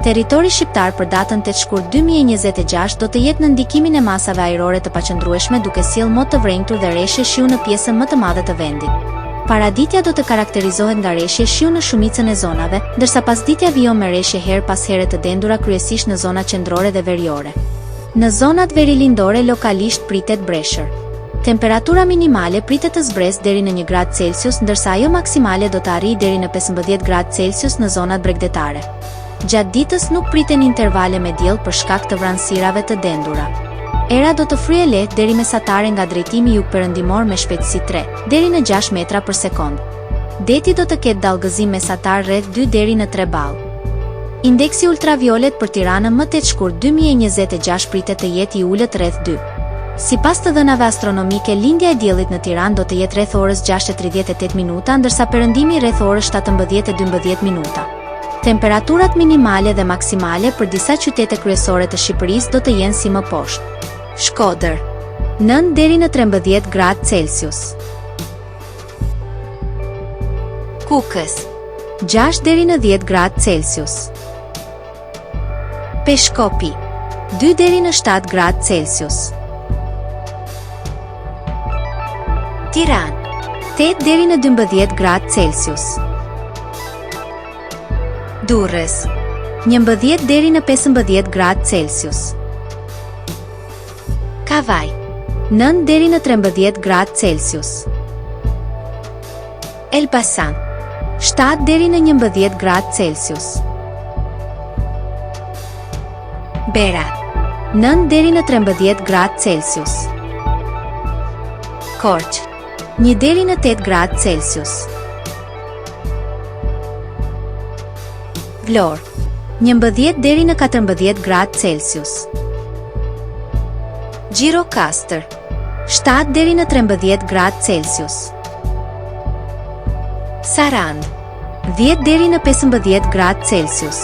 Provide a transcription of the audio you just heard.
Territori shqiptar për datën 8 shkurt 2026 do të jetë në ndikimin e masave ajrore të paqëndrueshme duke sjellë mo të vrenjtur dhe reshje shiu në pjesën më të madhe të vendit. Paraditja do të karakterizohet nga reshje shiu në shumicën e zonave, ndërsa pasditja vijon me reshje her pas here të dendura kryesisht në zonat qendrore dhe veriore. Në zonat verilindore lokalisht pritet breshër. Temperatura minimale pritet të zbresë deri në 1 gradë Celsius, ndërsa ajo maksimale do të arrijë deri në 15 gradë Celsius në zonat bregdetare. Gjatë ditës nuk priten intervale me diell për shkak të vranësirave të dendura. Era do të fryejë lehtë deri mesatare nga drejtimi jug-perëndimor me shpejtësi 3 deri në 6 metra për sekond. Deti do të ketë dallgëzim mesatar rreth 2 deri në 3 ballë. Indeksi ultraviolet për Tiranën më 8 shkurt 2026 pritet të jetë i ulët rreth 2. Sipas të dhënave astronomike, lindja e diellit në Tiranë do të jetë rreth orës 6:38 minuta, ndërsa perëndimi rreth orës 17:12 minuta. Temperaturat minimale dhe maksimale për disa qytete kryesore të Shqipërisë do të jenë si më poshtë. Shkodër 9 deri në 13 gradë Celsius. Kukës 6 deri në 10 gradë Celsius. Peshkopi 2 deri në 7 gradë Celsius. Tiranë 8 deri në 12 gradë Celsius. Durrës 11 deri në 15 gradë Celsius. Kavaj 9 deri në 13 gradë Celsius. Elbasan 7 deri në 11 gradë Celsius. Berat 9 deri në 13 gradë Celsius. Korçë 1 deri në 8 gradë Celsius. Vlorë 11 deri në 14 gradë Celsius. Gjirokastër 7 deri në 13 gradë Celsius. Sarandë 10 deri në 15 gradë Celsius.